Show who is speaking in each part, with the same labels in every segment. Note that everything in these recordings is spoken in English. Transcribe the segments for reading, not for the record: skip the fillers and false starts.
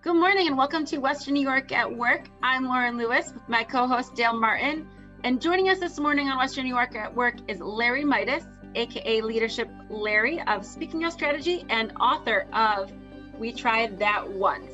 Speaker 1: Good morning and welcome to Western New York at Work. I'm Lauren Lewis with my co-host Dale Martin. And joining us this morning on Western New York at Work is Larry Mietus, aka Leadership Larry of Speaking of Strategy and author of We Tried That Once.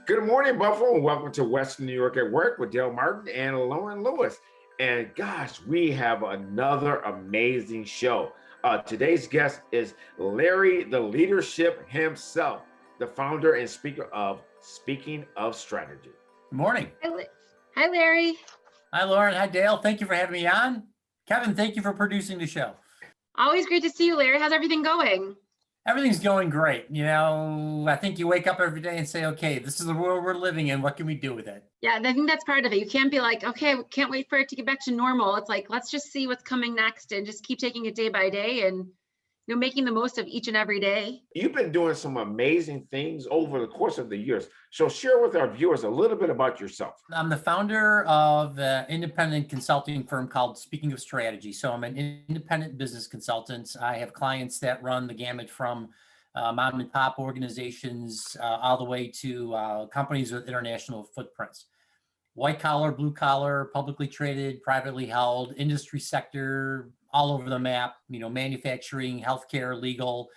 Speaker 2: Good morning, Buffalo, and welcome to Western New York at Work with Dale Martin and Lauren Lewis. And gosh, we have another amazing show. Today's guest is Larry, the leadership himself, the founder and speaker of Speaking of Strategy.
Speaker 3: Good morning.
Speaker 1: Hi, Larry.
Speaker 3: Hi, Lauren. Hi, Dale. Thank you for having me on. Kevin, thank you for producing the show.
Speaker 1: Always great to see you, Larry. How's everything going?
Speaker 3: Everything's going great. You know, I think you wake up every day and say, okay, this is the world we're living in. What can we do with it?
Speaker 1: Yeah, I think that's part of it. You can't be like, okay, we can't wait for it to get back to normal. It's like, let's just see what's coming next and just keep taking it day by day and, you know, making the most of each and every day.
Speaker 2: You've been doing some amazing things over the course of the years. So share with our viewers a little bit about yourself.
Speaker 3: I'm the founder of an independent consulting firm called Speaking of Strategy. So I'm an independent business consultant. I have clients that run the gamut from mom and pop organizations all the way to companies with international footprints. White collar, blue collar, publicly traded, privately held, industry sector, all over the map, you know, manufacturing, healthcare, legal,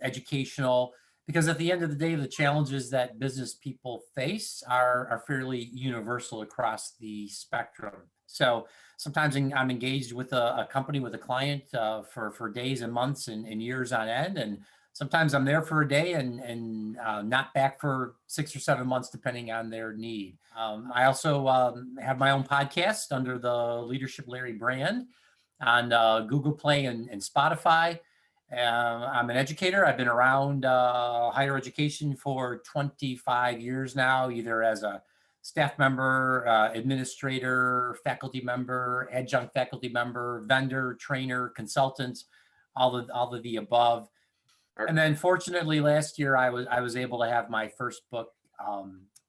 Speaker 3: educational, because at the end of the day, the challenges that business people face are fairly universal across the spectrum. So sometimes I'm engaged with a company, with a client for days and months and years on end. And sometimes I'm there for a day and not back for 6 or 7 months, depending on their need. I also have my own podcast under the Leadership Larry brand on Google Play and Spotify. I'm an educator. I've been around higher education for 25 years now, either as a staff member, administrator, faculty member, adjunct faculty member, vendor, trainer, consultant, all of the above. And then fortunately last year I was able to have my first book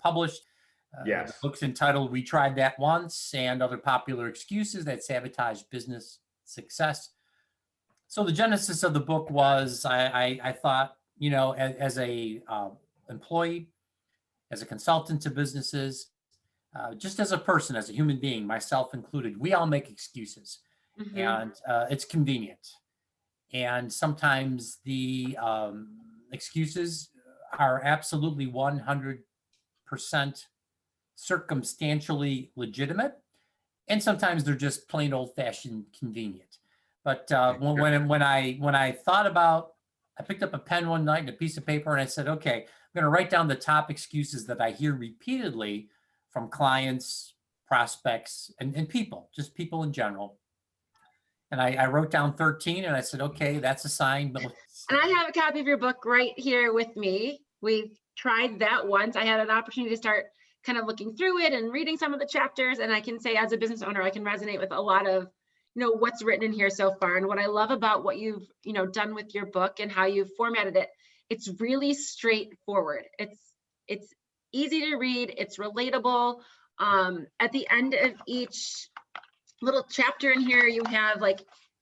Speaker 3: published.
Speaker 2: Yes.
Speaker 3: The book's entitled We Tried That Once and Other Popular Excuses That Sabotage Business Success. So the genesis of the book was I thought, you know, as a employee, as a consultant to businesses, just as a person, as a human being, myself included, we all make excuses. Mm-hmm. And it's convenient. And sometimes the excuses are absolutely 100% circumstantially legitimate. And sometimes they're just plain old fashioned convenient. But when I thought about, I picked up a pen one night and a piece of paper and I said, okay, I'm going to write down the top excuses that I hear repeatedly from clients, prospects, and people, just people in general. And I wrote down 13 and I said, okay, that's a sign. But
Speaker 1: and I have a copy of your book right here with me. We've tried that once. I had an opportunity to start kind of looking through it and reading some of the chapters. And I can say as a business owner, I can resonate with a lot of, you know, what's written in here so far. And what I love about what you've, you know, done with your book and how you've formatted it, it's really straightforward. It's easy to read. It's relatable. At the end of each little chapter in here, you have like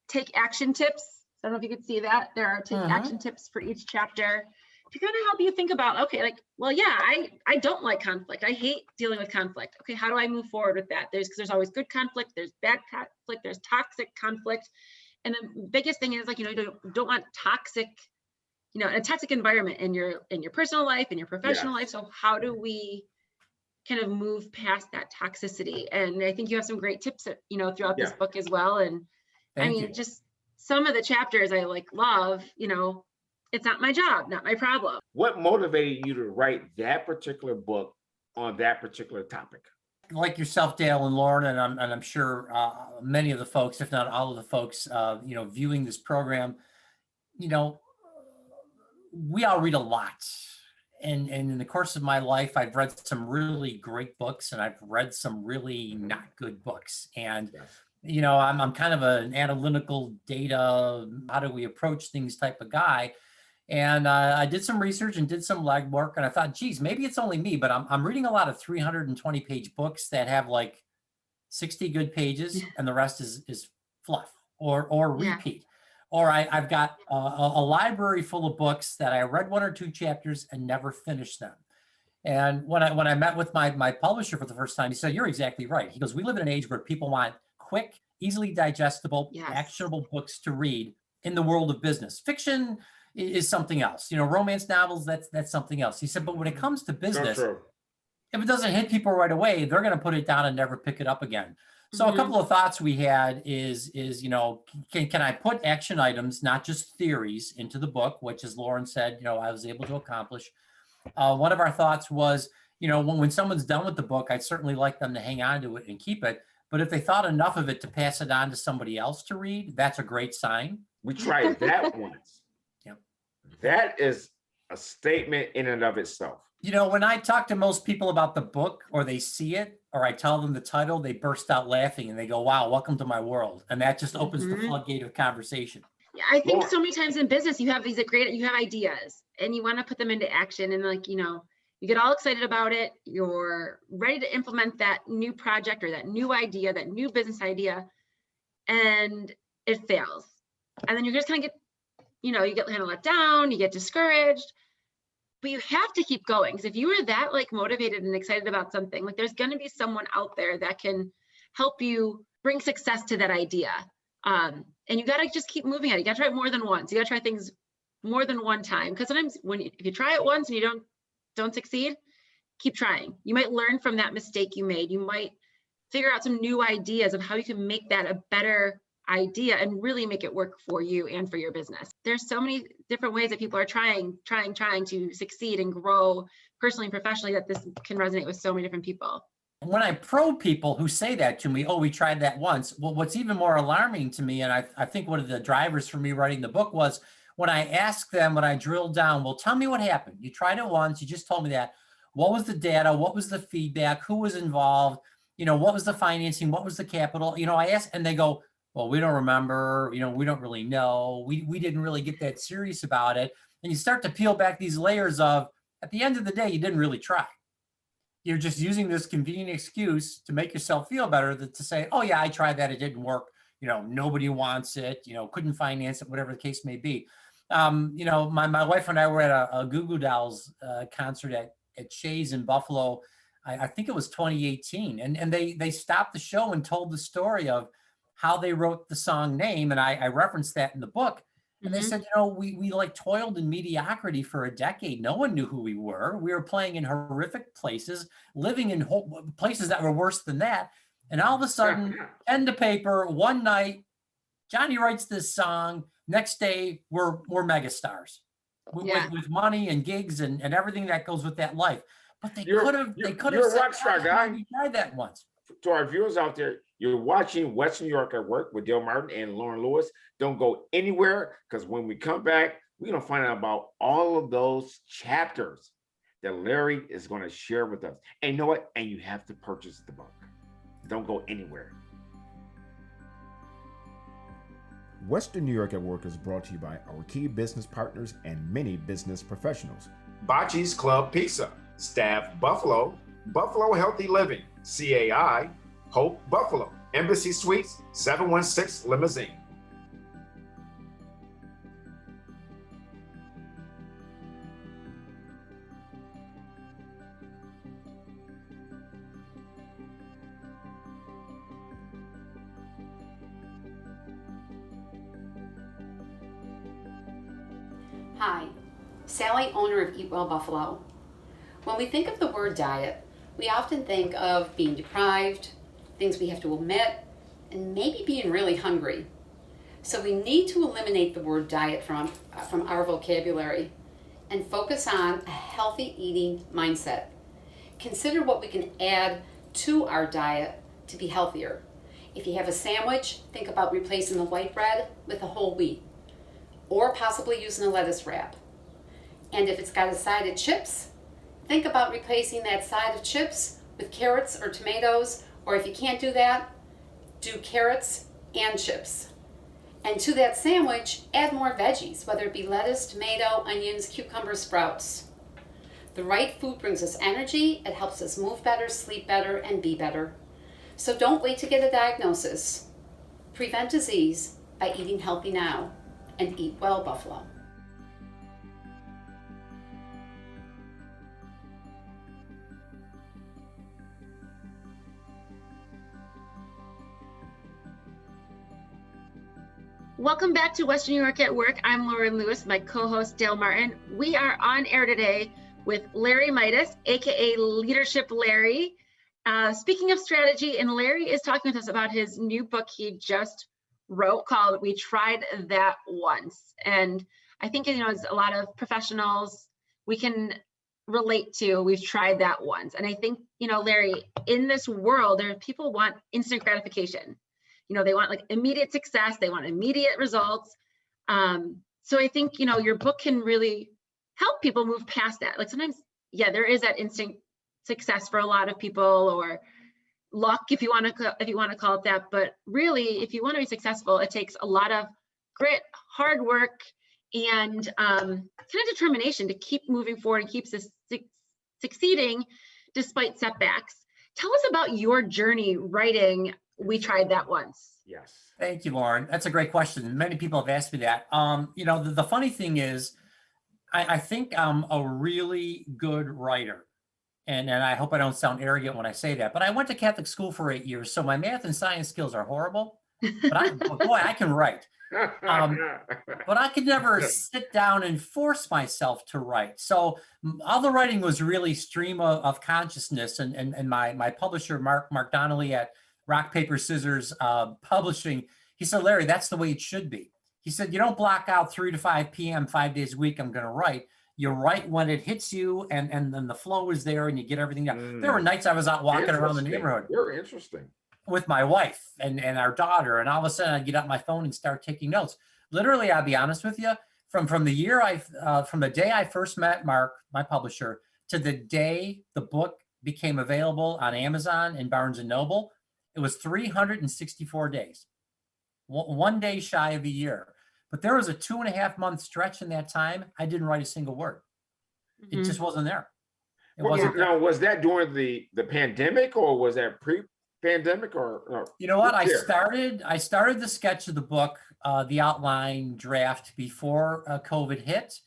Speaker 1: take action tips. I don't know if you could see that. There are take action tips for each chapter to kind of help you think about, okay, like, well, yeah, I don't like conflict. I hate dealing with conflict. Okay, how do I move forward with that? There's always good conflict. There's bad conflict. There's toxic conflict. And the biggest thing is like, you know, you don't want toxic, you know, a toxic environment in your personal life, in your professional life. So how do we kind of move past that toxicity? And I think you have some great tips, you know, throughout this book as well. And
Speaker 3: Thank you.
Speaker 1: Just some of the chapters I like love, you know, it's not my job, not my problem.
Speaker 2: What motivated you to write that particular book on that particular topic?
Speaker 3: Like yourself, Dale and Lauren, and I'm sure many of the folks, if not all of the folks, you know, viewing this program, you know, we all read a lot. and in the course of my life, I've read some really great books and I've read some really not good books. And,
Speaker 2: Yes.
Speaker 3: I'm kind of an analytical data, how do we approach things type of guy. And I did some research and did some legwork, and I thought, geez, maybe it's only me, but I'm reading a lot of 320-page books that have like 60 good pages, and the rest is fluff or
Speaker 1: Yeah.
Speaker 3: repeat. Or I've got a library full of books that I read 1 or 2 chapters and never finished them. And when I met with my publisher for the first time, he said, "You're exactly right." He goes, "We live in an age where people want quick, easily digestible,
Speaker 1: Yes.
Speaker 3: actionable books to read in the world of business. Fiction is something else. Romance novels, that's something else." He said, "But when it comes to
Speaker 2: So
Speaker 3: business,
Speaker 2: true.
Speaker 3: if it doesn't hit people right away, they're going to put it down and never pick it up again." So a
Speaker 1: Mhm.
Speaker 3: couple of thoughts we had is can I put action items, not just theories, into the book, which, as Lauren said, I was able to accomplish. One of our thoughts was, when someone's done with the book, I'd certainly like them to hang on to it and keep it. But if they thought enough of it to pass it on to somebody else to read, that's a great sign.
Speaker 2: We tried that once.
Speaker 3: Yep.
Speaker 2: That is a statement in and of itself.
Speaker 3: When I talk to most people about the book, or they see it, or I tell them the title, they burst out laughing and they go, "Wow, welcome to my world." And that just opens the
Speaker 1: Mhm.
Speaker 3: floodgate of conversation.
Speaker 1: Yeah, I think
Speaker 2: Lauren.
Speaker 1: so many times in business, you have ideas and you want to put them into action, and you get all excited about it. You're ready to implement that new project or that new idea, that new business idea, and it fails. And then you're just kind of you get kind of let down, you get discouraged, but you have to keep going. Because if you are that motivated and excited about something, there's going to be someone out there that can help you bring success to that idea. And you got to just keep moving at it. You got to try it more than once. You got to try things more than one time. Because sometimes if you try it once and you don't succeed, keep trying. You might learn from that mistake you made. You might figure out some new ideas of how you can make that a better idea and really make it work for you and for your business. There's so many different ways that people are trying to succeed and grow personally and professionally, that this can resonate with so many different people.
Speaker 3: When I probe people who say that to me, "Oh, we tried that once." Well, what's even more alarming to me, and I think one of the drivers for me writing the book, was when I asked them, when I drilled down, "Well, tell me what happened. You tried it once. You just told me that. What was the data? What was the feedback? Who was involved? What was the financing? What was the capital?" I asked, and they go, "Well, we don't remember. We don't really know. We didn't really get that serious about it." And you start to peel back these layers of, at the end of the day, you didn't really try. You're just using this convenient excuse to make yourself feel better, to say, "Oh yeah, I tried that. It didn't work. Nobody wants it, couldn't finance it," whatever the case may be. My wife and I were at a Goo Goo Dolls concert at Shays in Buffalo. I think it was 2018. And they stopped the show and told the story of how they wrote the song name. And I referenced that in the book. And they said, we toiled in mediocrity for a decade. No one knew who we were. We were playing in horrific places, living in places that were worse than that. And all of a sudden, pen to paper, one night, Johnny writes this song. Next day, we're megastars with money and gigs and everything that goes with that life. But they could have
Speaker 2: You're a rock star, guy.
Speaker 3: We tried that once.
Speaker 2: To our viewers out there, you're watching West New York at Work with Dale Martin and Lauren Lewis. Don't go anywhere, because when we come back, we're going to find out about all of those chapters that Larry is going to share with us. And you know what? And you have to purchase the book. Don't go anywhere.
Speaker 4: Western New York at Work is brought to you by our key business partners and many business professionals.
Speaker 5: Bocce's Club Pizza, Staff Buffalo, Buffalo Healthy Living, CAI, Hope Buffalo, Embassy Suites, 716 Limousine.
Speaker 6: Hi, Sally, owner of Eat Well Buffalo. When we think of the word diet, we often think of being deprived, things we have to omit, and maybe being really hungry. So we need to eliminate the word diet from our vocabulary and focus on a healthy eating mindset. Consider what we can add to our diet to be healthier. If you have a sandwich, think about replacing the white bread with a whole wheat, or possibly using a lettuce wrap. And if it's got a side of chips, think about replacing that side of chips with carrots or tomatoes, or if you can't do that, do carrots and chips. And to that sandwich, add more veggies, whether it be lettuce, tomato, onions, cucumber, sprouts. The right food brings us energy, it helps us move better, sleep better, and be better. So don't wait to get a diagnosis. Prevent disease by eating healthy now, and eat well, Buffalo.
Speaker 1: Welcome back to Western New York at Work. I'm Lauren Lewis, my co-host Dale Martin. We are on air today with Larry Mietus, aka Leadership Larry. Speaking of strategy, and Larry is talking with us about his new book he just wrote called We Tried That Once. And I think, as a lot of professionals we can relate to, we've tried that once. And I think, Larry, in this world, people want instant gratification. They want like immediate success. They want immediate results. So I think, your book can really help people move past that. Like sometimes, there is that instant success for a lot of people, or luck, if you want to call it that. But really, if you want to be successful, it takes a lot of grit, hard work, and kind of determination to keep moving forward and keep succeeding despite setbacks. Tell us about your journey writing We Tried That Once.
Speaker 2: Yes.
Speaker 3: Thank you, Lauren. That's a great question. Many people have asked me that. The funny thing is, I think I'm a really good writer. And I hope I don't sound arrogant when I say that, but I went to Catholic school for 8 years, so my math and science skills are horrible, but I can write. But I could never sit down and force myself to write. So all the writing was really stream of consciousness, and my publisher, Mark Donnelly at Rock, Paper, Scissors Publishing, he said, Larry, that's the way it should be. He said, you don't block out 3 to 5 p.m. 5 days a week, I'm going to write. You write when it hits you, and then the flow is there and you get everything done. There were nights I was out walking around the neighborhood.
Speaker 2: Very interesting. With
Speaker 3: my wife and our daughter, and all of a sudden I'd get out my phone and start taking notes. Literally, I'll be honest with you, from the day I first met Mark, my publisher, to the day the book became available on Amazon and Barnes and Noble, it was 364 days, one day shy of a year. But there was a 2.5 month stretch in that time. I didn't write a single word. It just wasn't there.
Speaker 2: Now, was that during the pandemic, or was that pre-pandemic, or?
Speaker 3: You know what? I started the sketch of the book, the outline draft, before COVID hit.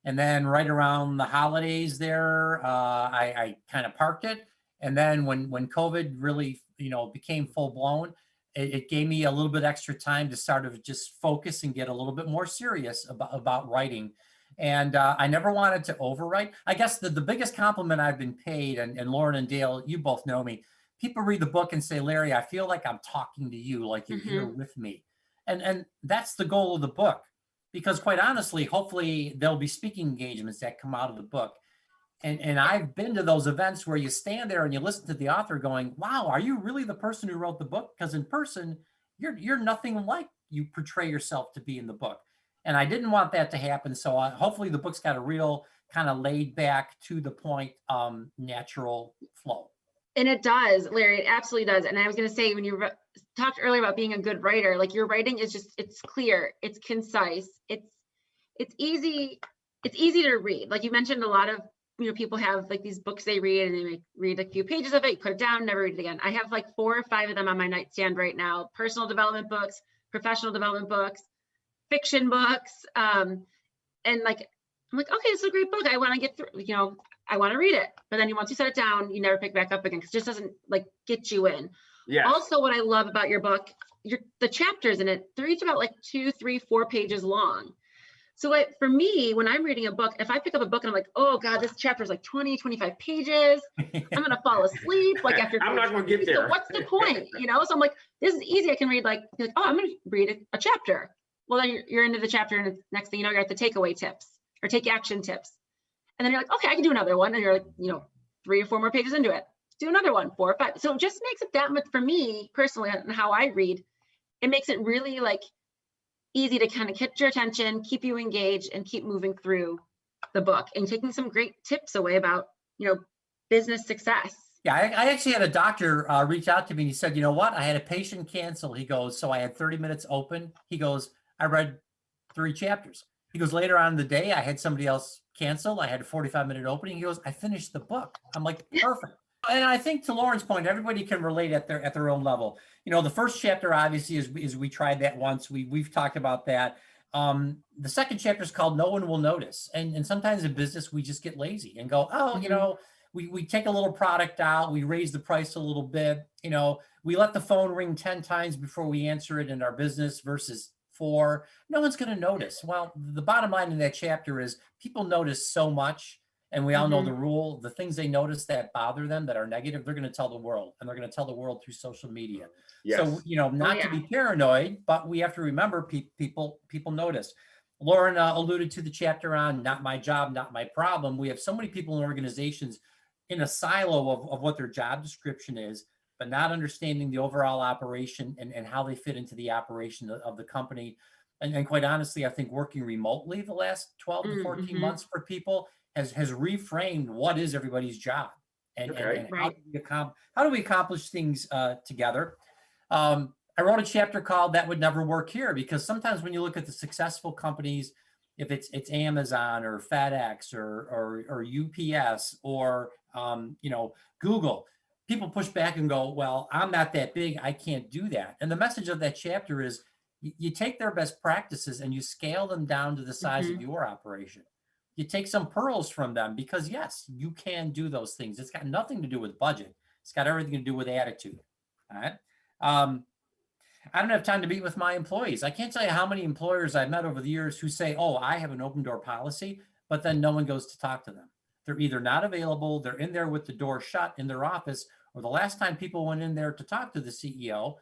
Speaker 3: And then right around the holidays there, I kind of parked it. And then when COVID really, became full blown, it gave me a little bit extra time to sort of just focus and get a little bit more serious about writing. And I never wanted to overwrite. I guess the biggest compliment I've been paid, and Lauren and Dale, you both know me, people read the book and say, Larry, I feel like I'm talking to you, like you're here with me. And that's the goal of the book, because quite honestly, hopefully there'll be speaking engagements that come out of the book. And I've been to those events where you stand there and you listen to the author going, wow, are you really the person who wrote the book? Because in person, you're nothing like you portray yourself to be in the book. And I didn't want that to happen. So hopefully the book's got a real kind of laid back, to the point, natural flow.
Speaker 1: And it does, Larry, it absolutely does. And I was going to say, when you talked earlier about being a good writer, like your writing is it's clear, it's concise, it's easy to read. Like you mentioned, a lot of people have like these books they read, and they read a few pages of it, put it down, never read it again. I have like 4 or 5 of them on my nightstand right now: personal development books, professional development books, fiction books. And like, I'm like, okay, this is a great book. I want to get through, I want to read it. But then once you set it down, you never pick back up again, because it just doesn't like get you in. Yeah. Also, what I love about your book, the chapters in it, they're each about like 2, 3, 4 pages long. So for me, when I'm reading a book, if I pick up a book and I'm like, oh God, this chapter is like 20, 25 pages, I'm going to fall asleep like after.
Speaker 2: I'm not going to get there.
Speaker 1: So what's the point? So I'm like, this is easy. I can read like oh, I'm going to read a chapter. Well, then you're into the chapter, and next thing you know, you're at the takeaway tips or take action tips. And then you're like, okay, I can do another one. And you're like, 3 or 4 more pages into it. Do another one, 4 or 5. So it just makes it that much, for me personally, and how I read, it makes it really like easy to kind of catch your attention, keep you engaged, and keep moving through the book, and taking some great tips away about, business success.
Speaker 3: Yeah, I actually had a doctor reach out to me and he said, you know what? I had a patient cancel. He goes, so I had 30 minutes open. He goes, I read 3 chapters. He goes, later on in the day, I had somebody else cancel. I had a 45-minute opening. He goes, I finished the book. I'm like, perfect. And I think to Lauren's point, everybody can relate at their own level. The first chapter obviously is we tried that once. We've talked about that. The second chapter is called No One Will Notice. And sometimes in business, we just get lazy and go, oh, we take a little product out, we raise the price a little bit, we let the phone ring 10 times before we answer it in our business versus 4. No one's going to notice. Well, the bottom line in that chapter is people notice so much, and we all know the rule. The things they notice that bother them, that are negative, they're going to tell the world, and they're going to tell the world through social media. Yes. So, not to be paranoid, but we have to remember people notice. Lauren alluded to the chapter on not my job, not my problem. We have so many people in organizations in a silo of what their job description is, but not understanding the overall operation and how they fit into the operation of the company. And quite honestly, I think working remotely the last 12 to 14 months for people has reframed what is everybody's job and how do we accomplish things together. I wrote a chapter called That Would Never Work Here, because sometimes when you look at the successful companies, if it's Amazon or FedEx or UPS or Google, people push back and go, well, I'm not that big, I can't do that. And the message of that chapter is you take their best practices and you scale them down to the size of your operation. You take some pearls from them, because yes, you can do those things. It's got nothing to do with budget. It's got everything to do with attitude. All right. I don't have time to meet with my employees. I can't tell you how many employers I've met over the years who say, oh, I have an open door policy, but then no one goes to talk to them. They're either not available, they're in there with the door shut in their office, or the last time people went in there to talk to the CEO,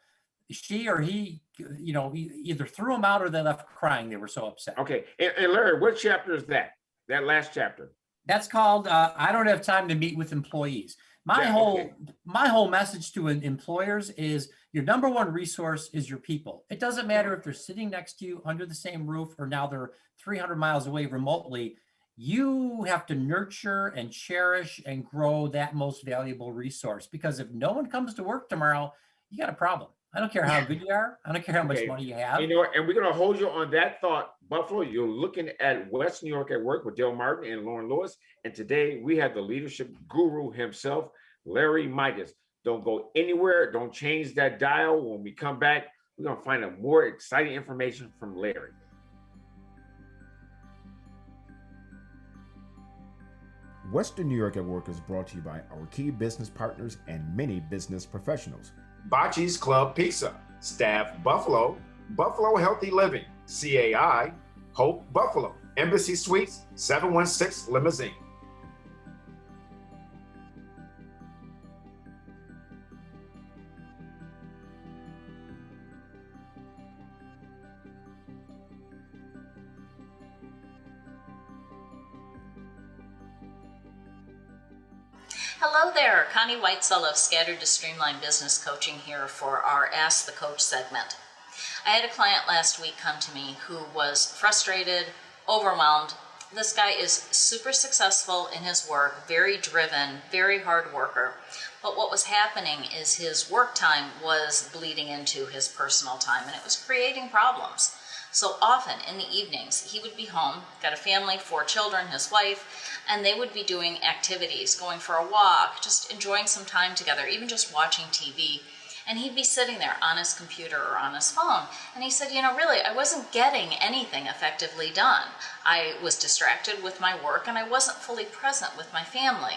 Speaker 3: she or he, either threw them out or they left crying. They were so upset.
Speaker 2: Okay. And Larry, what chapter is that? That last chapter?
Speaker 3: That's called I Don't Have Time to Meet with Employees. My whole message to employers is your number one resource is your people. It doesn't matter if they're sitting next to you under the same roof or now they're 300 miles away remotely. You have to nurture and cherish and grow that most valuable resource, because if no one comes to work tomorrow, you got a problem. I don't care how good you are. I don't care how much money you have.
Speaker 2: And we're going to hold you on that thought, Buffalo. You're looking at West New York at Work with Dale Martin and Lauren Lewis. And today we have the leadership guru himself, Larry Mietus. Don't go anywhere. Don't change that dial. When we come back, we're going to find out more exciting information from Larry.
Speaker 4: Western New York at Work is brought to you by our key business partners and many business professionals.
Speaker 5: Bocce's Club Pizza, Staff Buffalo, Buffalo Healthy Living, CAI, Hope Buffalo, Embassy Suites, 716 Limousine.
Speaker 7: Hello there, Connie Whitesell of Scattered to Streamline Business Coaching here for our Ask the Coach segment. I had a client last week come to me who was frustrated, overwhelmed. This guy is super successful in his work, very driven, very hard worker. But what was happening is his work time was bleeding into his personal time, and it was creating problems. So often in the evenings, he would be home, got a family, 4 children, his wife, and they would be doing activities, going for a walk, just enjoying some time together, even just watching TV. And he'd be sitting there on his computer or on his phone. And he said, really, I wasn't getting anything effectively done. I was distracted with my work and I wasn't fully present with my family.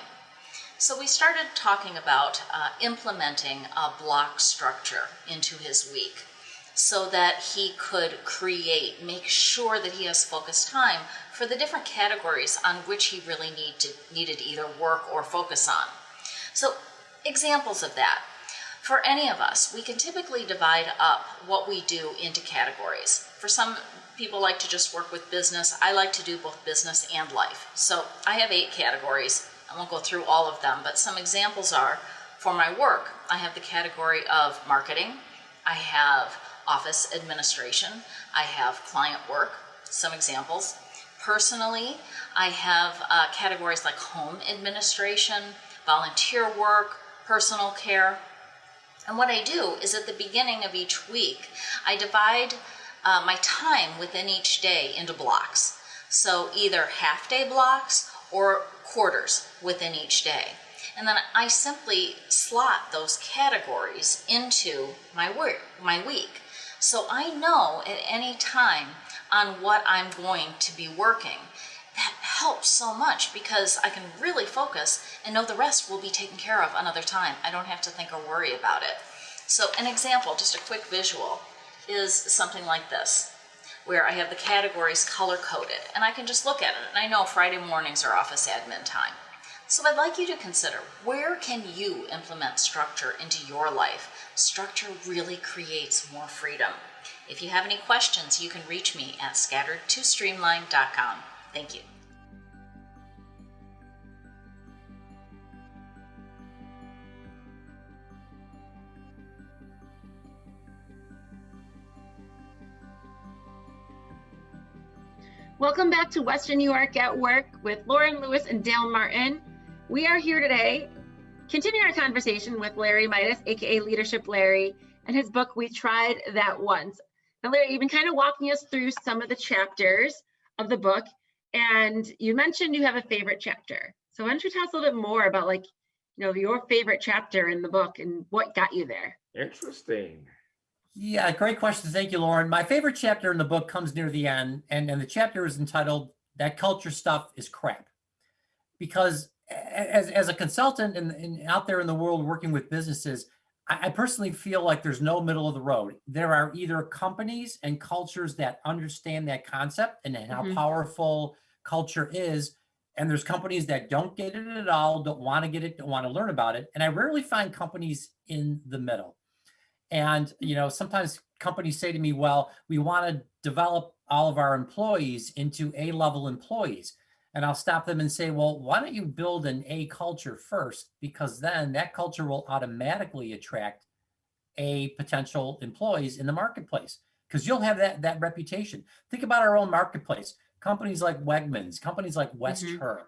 Speaker 7: So we started talking about implementing a block structure into his week, so that he could make sure that he has focused time for the different categories on which he really needed to either work or focus on. So examples of that. For any of us, we can typically divide up what we do into categories. For some people like to just work with business. I like to do both business and life. So I have 8 categories. I won't go through all of them, but some examples are, for my work, I have the category of marketing. I have office administration. I have client work, some examples, Personally, I have categories like home administration, volunteer work, personal care. And what I do is at the beginning of each week, I divide my time within each day into blocks. So either half-day blocks or quarters within each day. And then I simply slot those categories into my week. So I know at any time on what I'm going to be working. That helps so much because I can really focus and know the rest will be taken care of another time. I don't have to think or worry about it. So an example, just a quick visual, is something like this, where I have the categories color-coded, and I can just look at it, and I know Friday mornings are office admin time. So I'd like you to consider, where can you implement structure into your life? Structure really creates more freedom. If you have any questions, you can reach me at scattered2streamline.com. Thank you.
Speaker 1: Welcome back to Western New York at Work with Lauren Lewis and Dale Martin. We are here today continuing our conversation with Larry Mietus, aka Leadership Larry, and his book, We Tried That Once. Now, Larry, you've been kind of walking us through some of the chapters of the book, and you mentioned you have a favorite chapter. So why don't you tell us a little bit more about, like, you know, your favorite chapter in the book and what got you there?
Speaker 2: Interesting.
Speaker 3: Yeah, great question. Thank you, Lauren. My favorite chapter in the book comes near the end, and the chapter is entitled "That Culture Stuff is Crap." Because as a consultant and out there in the world working with businesses, I personally feel like there's no middle of the road. There are either companies and cultures that understand that concept and how powerful culture is, and there's companies that don't get it at all, don't want to get it, don't want to learn about it. And I rarely find companies in the middle. And, you know, sometimes companies say to me, well, we want to develop all of our employees into A-level employees. And I'll stop them and say, well, why don't you build an A culture first? Because then that culture will automatically attract A potential employees in the marketplace, because you'll have that reputation. Think about our own marketplace. Companies like Wegmans, companies like West Her.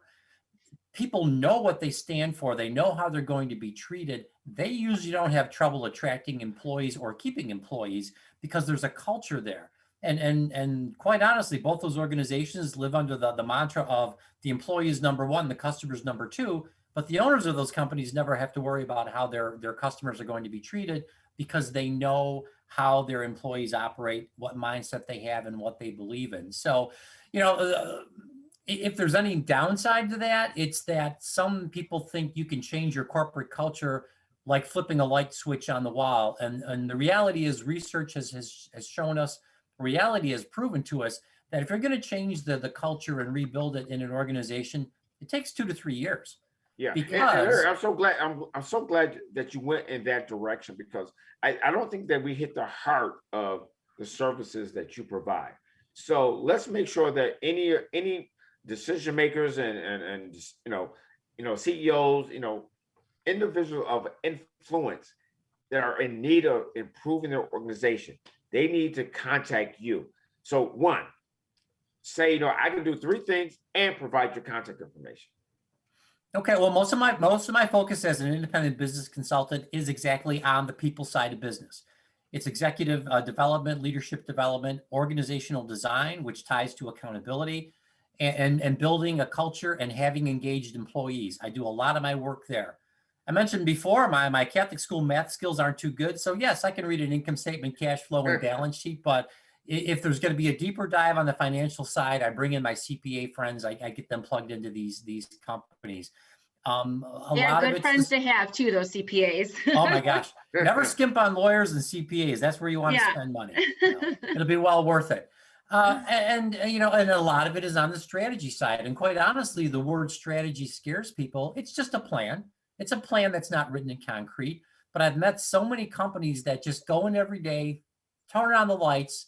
Speaker 3: People know what they stand for. They know how they're going to be treated. They usually don't have trouble attracting employees or keeping employees because there's a culture there. And quite honestly, both those organizations live under the mantra of the employee is number one, the customer is number two, but the owners of those companies never have to worry about how their customers are going to be treated because they know how their employees operate, what mindset they have, and what they believe in. So, you know, if there's any downside to that, it's that some people think you can change your corporate culture like flipping a light switch on the wall. And the reality is research has shown us, reality has proven to us that if you're going to change the culture and rebuild it in an organization, it takes 2 to 3 years.
Speaker 2: Yeah,
Speaker 3: because
Speaker 2: and I'm so glad that you went in that direction, because I don't think that we hit the heart of the services that you provide. So let's make sure that any decision makers and CEOs, individuals of influence that are in need of improving their organization, they need to contact you. So one, say, I can do 3 things and provide your contact information.
Speaker 3: Okay, well, most of my focus as an independent business consultant is exactly on the people side of business. It's executive development, leadership development, organizational design, which ties to accountability, and building a culture and having engaged employees. I do a lot of my work there. I mentioned before, my Catholic school math skills aren't too good. So yes, I can read an income statement, cash flow, and balance sheet. But if there's going to be a deeper dive on the financial side, I bring in my CPA friends. I get them plugged into these companies.
Speaker 1: They're good friends to have too, those CPAs.
Speaker 3: Oh my gosh. Never skimp on lawyers and CPAs. That's where you want to spend money. It'll be well worth it. And a lot of it is on the strategy side. And quite honestly, the word strategy scares people. It's just a plan. It's a plan that's not written in concrete. But I've met so many companies that just go in every day, turn on the lights,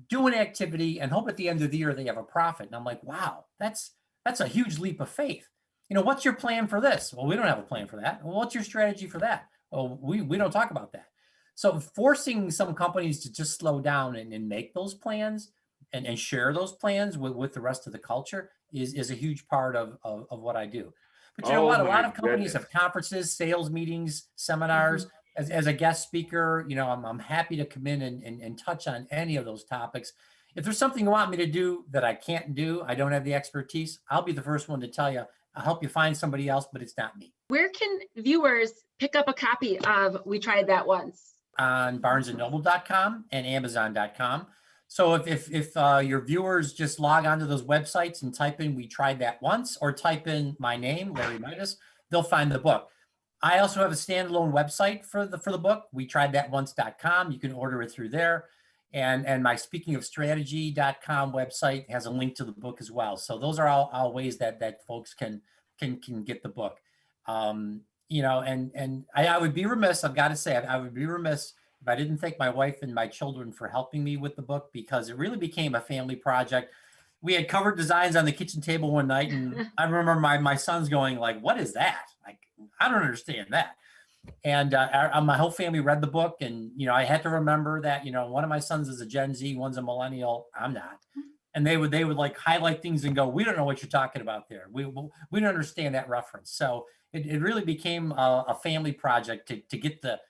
Speaker 3: do an activity, and hope at the end of the year they have a profit. And I'm like, wow, that's a huge leap of faith. What's your plan for this? Well, we don't have a plan for that. Well, what's your strategy for that? Well, we don't talk about that. So forcing some companies to just slow down and make those plans and share those plans with the rest of the culture is a huge part of what I do. But you know what? A lot of companies have conferences, sales meetings, seminars. As a guest speaker, you know, I'm happy to come in and touch on any of those topics. If there's something you want me to do that I can't do, I don't have the expertise, I'll be the first one to tell you. I'll help you find somebody else, but it's not me.
Speaker 1: Where can viewers pick up a copy of We Tried That Once?
Speaker 3: On barnesandnoble.com and amazon.com. So if your viewers just log onto those websites and type in We Tried That Once, or type in my name, Larry Mietus, they'll find the book. I also have a standalone website for the book, WeTriedThatOnce.com. You can order it through there. And my speakingofstrategy.com website has a link to the book as well. So those are all ways that folks can get the book. You know, and I would be remiss, I've got to say, I would be remiss if I didn't thank my wife and my children for helping me with the book, because it really became a family project. We had covered designs on the kitchen table one night, and I remember my sons going like, "What is that? Like, I don't understand that." And my whole family read the book, and you know, I had to remember that, you know, one of my sons is a Gen Z, one's a millennial, I'm not, and they would like highlight things and go, "We don't know what you're talking about there. We don't understand that reference." So it really became a family project to get the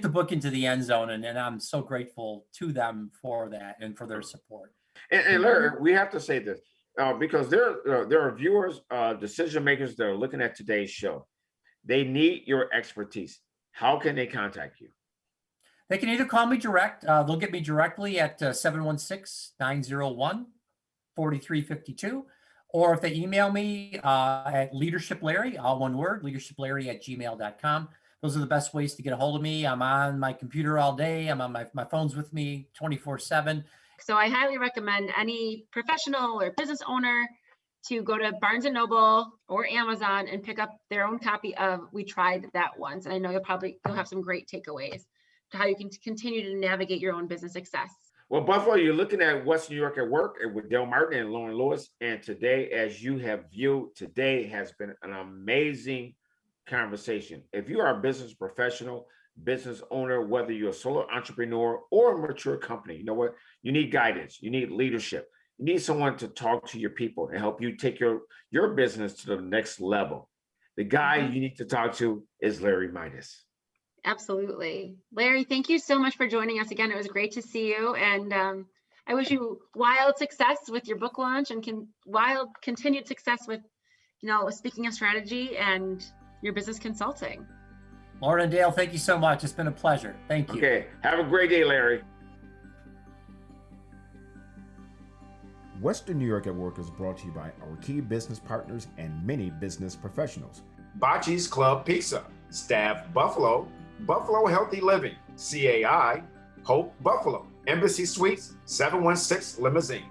Speaker 3: book into the end zone, and I'm so grateful to them for that and for their support.
Speaker 2: And Larry, we have to say this because there are viewers, decision makers that are looking at today's show. They need your expertise. How can they contact you?
Speaker 3: They can either call me direct. They'll get me directly at 716-901-4352. Or if they email me at leadershiplarry, all one word, leadershiplarry@gmail.com. Those are the best ways to get a hold of me. I'm on my computer all day. I'm on my phone's with me 24/7.
Speaker 1: So I highly recommend any professional or business owner to go to Barnes & Noble or Amazon and pick up their own copy of We Tried That Once. And I know you'll have some great takeaways to how you can continue to navigate your own business success.
Speaker 2: Well, Buffalo, you're looking at West New York at Work with Dale Martin and Lauren Lewis. And today, as you have viewed, today has been an amazing conversation. If you are a business professional, business owner, whether you're a solo entrepreneur or a mature company, you know what? You need guidance. You need leadership. You need someone to talk to your people and help you take your business to the next level. The guy you need to talk to is Larry Mietus.
Speaker 1: Absolutely. Larry, thank you so much for joining us again. It was great to see you. And I wish you wild success with your book launch and wild continued success with, you know, Speaking of Strategy and your business consulting.
Speaker 3: Lauren and Dale, thank you so much. It's been a pleasure. Thank you.
Speaker 2: Okay. Have a great day, Larry.
Speaker 4: Western New York at Work is brought to you by our key business partners and many business professionals.
Speaker 5: Bocce's Club Pizza, Staff Buffalo, Buffalo Healthy Living, CAI, Hope Buffalo, Embassy Suites, 716 Limousine.